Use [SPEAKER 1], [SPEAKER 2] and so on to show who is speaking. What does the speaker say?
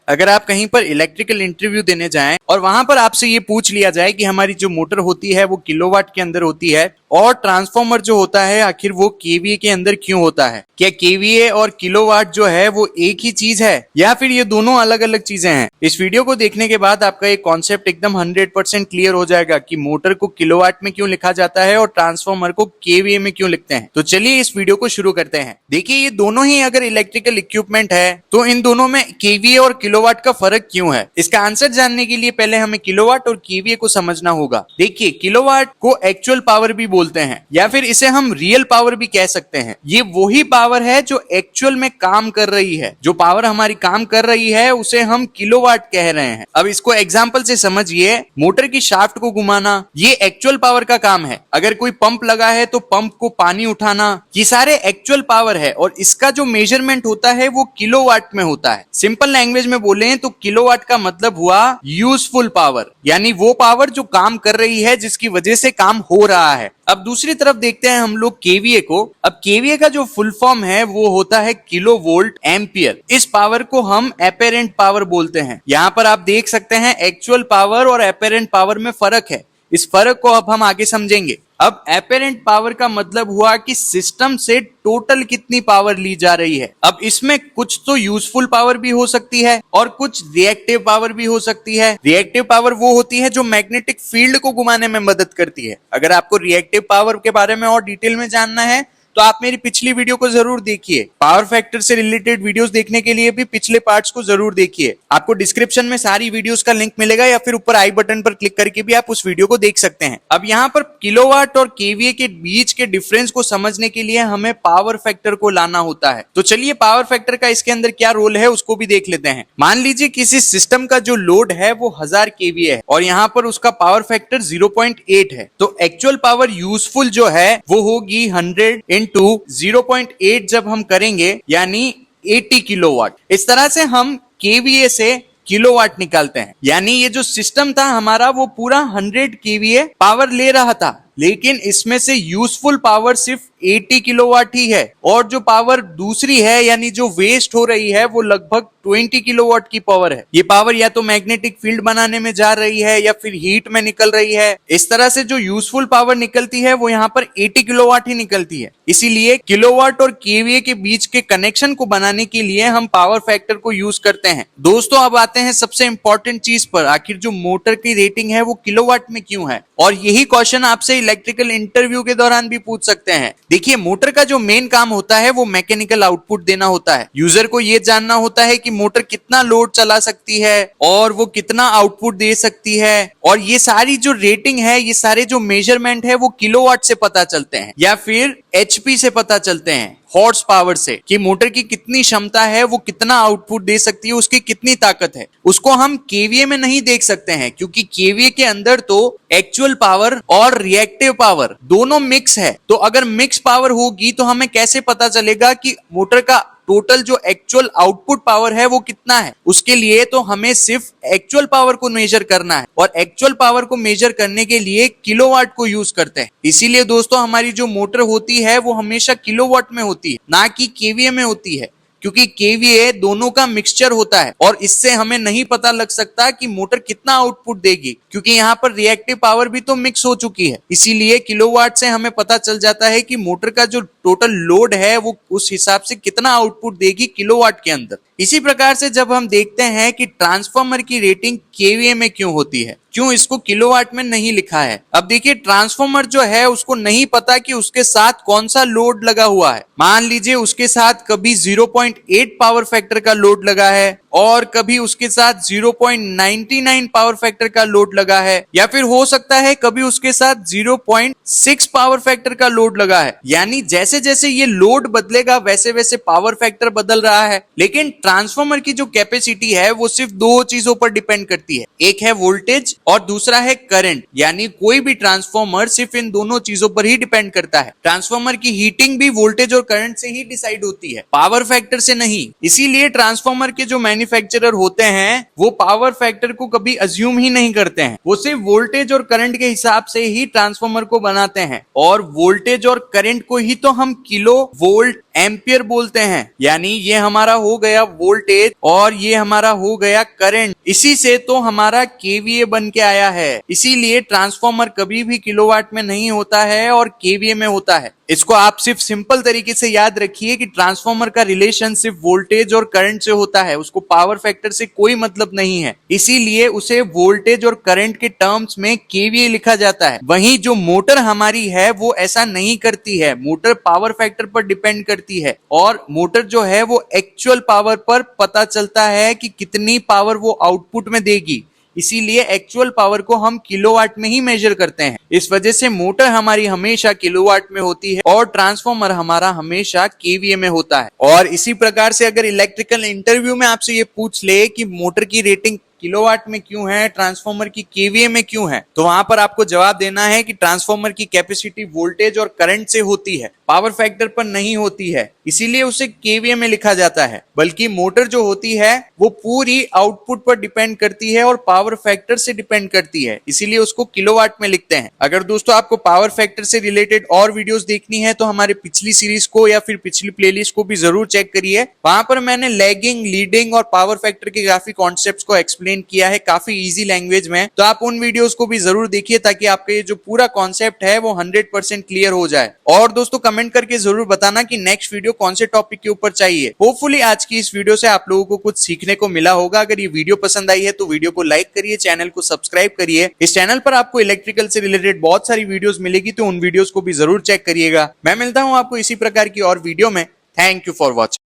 [SPEAKER 1] अगर आप कहीं पर इलेक्ट्रिकल इंटरव्यू देने जाएं और वहां पर आपसे ये पूछ लिया जाए कि हमारी जो मोटर होती है वो किलोवाट के अंदर होती है और ट्रांसफार्मर जो होता है आखिर वो केवीए के अंदर क्यों होता है, क्या केवीए और किलोवाट जो है वो एक ही चीज है या फिर ये दोनों अलग अलग चीजें हैं? इस वीडियो को देखने के बाद आपका ये कॉन्सेप्ट एकदम 100% क्लियर हो जाएगा कि मोटर को किलोवाट में क्यों लिखा जाता है और ट्रांसफार्मर को केवीए में क्यों लिखते हैं। तो चलिए इस वीडियो को शुरू करते हैं। देखिए, ये दोनों ही अगर इलेक्ट्रिकल इक्विपमेंट है तो इन दोनों में केवीए और किलोवाट का फर्क क्यों है, इसका आंसर जानने के लिए पहले हमें किलोवाट और केवीए को समझना होगा। देखिए, किलोवाट को एक्चुअल पावर भी बोलते हैं या फिर इसे हम रियल पावर भी कह सकते हैं। ये वही पावर है जो एक्चुअल में काम कर रही है। जो पावर हमारी काम कर रही है उसे हम किलोवाट कह रहे हैं। अब इसको एग्जांपल से समझिए। मोटर की शाफ्ट को घुमाना ये एक्चुअल पावर का काम है। अगर कोई पंप लगा है तो पंप को पानी उठाना, ये सारे एक्चुअल पावर है और इसका जो मेजरमेंट होता है वो किलोवाट में होता है। सिंपल लैंग्वेज में बोले तो किलोवाट का मतलब हुआ यूजफुल पावर, यानी वो पावर जो काम कर रही है, जिसकी वजह से काम हो रहा है। अब दूसरी तरफ देखते हैं हम लोग केवीए को। अब केवीए का जो फुल फॉर्म है वो होता है किलो वोल्ट एम्पियर। इस पावर को हम एपेरेंट पावर बोलते हैं। यहाँ पर आप देख सकते हैं एक्चुअल पावर और एपेरेंट पावर में फर्क है। इस फर्क को अब हम आगे समझेंगे। अब एपेरेंट पावर का मतलब हुआ कि सिस्टम से टोटल कितनी पावर ली जा रही है। अब इसमें कुछ तो यूजफुल पावर भी हो सकती है और कुछ रिएक्टिव पावर भी हो सकती है। रिएक्टिव पावर वो होती है जो मैग्नेटिक फील्ड को घुमाने में मदद करती है। अगर आपको रिएक्टिव पावर के बारे में और डिटेल में जानना है तो आप मेरी पिछली वीडियो को जरूर देखिए। पावर फैक्टर से रिलेटेड वीडियोस देखने के लिए भी पिछले पार्ट्स को जरूर देखिए। आपको डिस्क्रिप्शन में सारी वीडियोस का लिंक मिलेगा या फिर ऊपर आई बटन पर क्लिक करके भी आप उस वीडियो को देख सकते हैं। अब यहाँ पर किलोवाट और केवीए के बीच के डिफरेंस को समझने के लिए हमें पावर फैक्टर को लाना होता है। तो चलिए पावर फैक्टर का इसके अंदर क्या रोल है उसको भी देख लेते हैं। मान लीजिए किसी सिस्टम का जो लोड है वो 1000 केवीए है और यहाँ पर उसका पावर फैक्टर 0.8 है। तो एक्चुअल पावर यूजफुल जो है वो होगी 100 इंटू 0.8 जब हम करेंगे यानी 80 किलोवाट। इस तरह से हम केवीए से किलोवाट निकालते हैं। यानी ये जो सिस्टम था हमारा वो पूरा 100 केवीए पावर ले रहा था, लेकिन इसमें से यूजफुल पावर सिर्फ 80 किलोवाट ही है और जो पावर दूसरी है यानी जो वेस्ट हो रही है वो लगभग 20 किलोवाट की पावर है। ये पावर या तो मैग्नेटिक फील्ड बनाने में जा रही है या फिर हीट में निकल रही है। इस तरह से जो यूजफुल पावर निकलती है वो यहाँ पर 80 किलोवाट ही निकलती है। इसीलिए किलोवाट और केवीए के बीच के कनेक्शन को बनाने के लिए हम पावर फैक्टर को यूज करते हैं। दोस्तों, अब आते हैं सबसे इंपॉर्टेंट चीज पर, आखिर जो मोटर की रेटिंग है वो किलोवाट में क्यों है। और यही क्वेश्चन आपसे इलेक्ट्रिकल इंटरव्यू के दौरान भी पूछ सकते हैं। देखिए, मोटर का जो मेन काम होता है वो मैकेनिकल आउटपुट देना होता है। यूजर को ये जानना होता है कि मोटर कितना लोड चला सकती है और वो कितना आउटपुट दे सकती है। और ये सारी जो रेटिंग है, ये सारे जो मेजरमेंट है वो किलोवाट से पता चलते हैं या फिर एचपी से पता चलते हैं, हॉर्स पावर से, कि मोटर की कितनी क्षमता है, वो कितना आउटपुट दे सकती है, उसकी कितनी ताकत है। उसको हम केवीए में नहीं देख सकते हैं क्योंकि केवीए के अंदर तो एक्चुअल पावर और रिएक्टिव पावर दोनों मिक्स है। तो अगर मिक्स पावर होगी तो हमें कैसे पता चलेगा कि मोटर का टोटल जो एक्चुअल आउटपुट पावर है वो कितना है। उसके लिए तो हमें सिर्फ एक्चुअल पावर को मेजर करना है और एक्चुअल पावर को मेजर करने के लिए किलोवाट को यूज करते हैं। इसीलिए दोस्तों, हमारी जो मोटर होती है वो हमेशा किलोवाट में होती है, ना कि केवीए में होती है, क्योंकि केवीए दोनों का मिक्सचर होता है और इससे हमें नहीं पता लग सकता कि मोटर कितना आउटपुट देगी, क्योंकि यहाँ पर रिएक्टिव पावर भी तो मिक्स हो चुकी है। इसीलिए किलोवाट से हमें पता चल जाता है कि मोटर का जो टोटल लोड है वो उस हिसाब से कितना आउटपुट देगी किलोवाट के अंदर। इसी प्रकार से जब हम देखते हैं कि ट्रांसफार्मर की रेटिंग केवीए में क्यों होती है, क्यों इसको किलोवाट में नहीं लिखा है। अब देखिए, ट्रांसफार्मर जो है उसको नहीं पता कि उसके साथ कौन सा लोड लगा हुआ है। मान लीजिए उसके साथ कभी 0.8 पावर फैक्टर का लोड लगा है और कभी उसके साथ 0.99 पावर फैक्टर का लोड लगा है, या फिर हो सकता है कभी उसके साथ 0.6 पावर फैक्टर का लोड लगा है। यानी जैसे जैसे ये लोड बदलेगा वैसे वैसे पावर फैक्टर बदल रहा है। लेकिन ट्रांसफार्मर की जो कैपेसिटी है वो सिर्फ दो चीजों पर डिपेंड करती है, एक है वोल्टेज और दूसरा है करंट। यानी कोई भी ट्रांसफार्मर सिर्फ इन दोनों चीजों पर ही डिपेंड करता है। ट्रांसफार्मर की हीटिंग भी वोल्टेज और करंट से ही डिसाइड होती है, पावर फैक्टर से नहीं। इसीलिए ट्रांसफार्मर के जो मैन्युफैक्चरर होते हैं वो पावर फैक्टर को कभी अज्यूम ही नहीं करते हैं। वो सिर्फ वोल्टेज और करंट के हिसाब से ही ट्रांसफार्मर को बनाते हैं और वोल्टेज और करंट को ही तो हम किलो वोल्ट एम्पियर बोलते हैं। यानी ये हमारा हो गया वोल्टेज और ये हमारा हो गया करंट। इसी से तो हमारा केवीए बन के आया है। इसीलिए ट्रांसफॉर्मर कभी भी किलोवाट में नहीं होता है और केवीए में होता है। इसको आप सिर्फ सिंपल तरीके से याद रखिए कि ट्रांसफॉर्मर का रिलेशन सिर्फ वोल्टेज और करंट से होता है, उसको पावर फैक्टर से कोई मतलब नहीं है। इसीलिए उसे वोल्टेज और करंट के टर्म्स में केवीए लिखा जाता है। वहीं जो मोटर हमारी है वो ऐसा नहीं करती है। मोटर पावर फैक्टर पर डिपेंड करती है और मोटर जो है वो एक्चुअल पावर पर पता चलता है कि कितनी पावर वो आउटपुट में देगी। इसीलिए एक्चुअल पावर को हम किलोवाट में ही मेजर करते हैं। इस वजह से मोटर हमारी हमेशा किलोवाट में होती है और ट्रांसफॉर्मर हमारा हमेशा केवीए में होता है। और इसी प्रकार से अगर इलेक्ट्रिकल इंटरव्यू में आपसे ये पूछ ले कि मोटर की रेटिंग किलोवाट में क्यों है, ट्रांसफॉर्मर की केवीए में क्यों है, तो वहां पर आपको जवाब देना है कि ट्रांसफॉर्मर की कैपेसिटी वोल्टेज और करंट से होती है, पावर फैक्टर पर नहीं होती है। इसीलिए उसे केवीए में लिखा जाता है। बल्कि मोटर जो होती है वो पूरी आउटपुट पर डिपेंड करती है और पावर फैक्टर से डिपेंड करती है। इसीलिए उसको किलोवाट में लिखते हैं। अगर दोस्तों आपको पावर फैक्टर से रिलेटेड और वीडियोस देखनी है तो हमारे पिछली सीरीज को या फिर पिछली प्लेलिस्ट को भी जरूर चेक करिए। वहां पर मैंने लैगिंग, लीडिंग और पावर फैक्टर के काफी कॉन्सेप्ट्स को एक्सप्लेन किया है काफी इजी लैंग्वेज में। तो आप उन वीडियोस को भी जरूर देखिए ताकि आपका ये जो पूरा कॉन्सेप्ट है वो 100% क्लियर हो जाए। और दोस्तों कमेंट करके जरूर बताना कि नेक्स्ट वीडियो कौन से टॉपिक के ऊपर चाहिए। होपफुली आज की इस वीडियो से आप लोगों को कुछ सीखने को मिला होगा। अगर ये वीडियो पसंद आई है तो वीडियो को लाइक करिए, चैनल को सब्सक्राइब करिए। इस चैनल पर आपको इलेक्ट्रिकल से रिलेटेड बहुत सारी वीडियोस मिलेगी, तो उन वीडियोस को भी जरूर चेक करिएगा। मैं मिलता हूं आपको इसी प्रकार की और वीडियो में। Thank you for watching.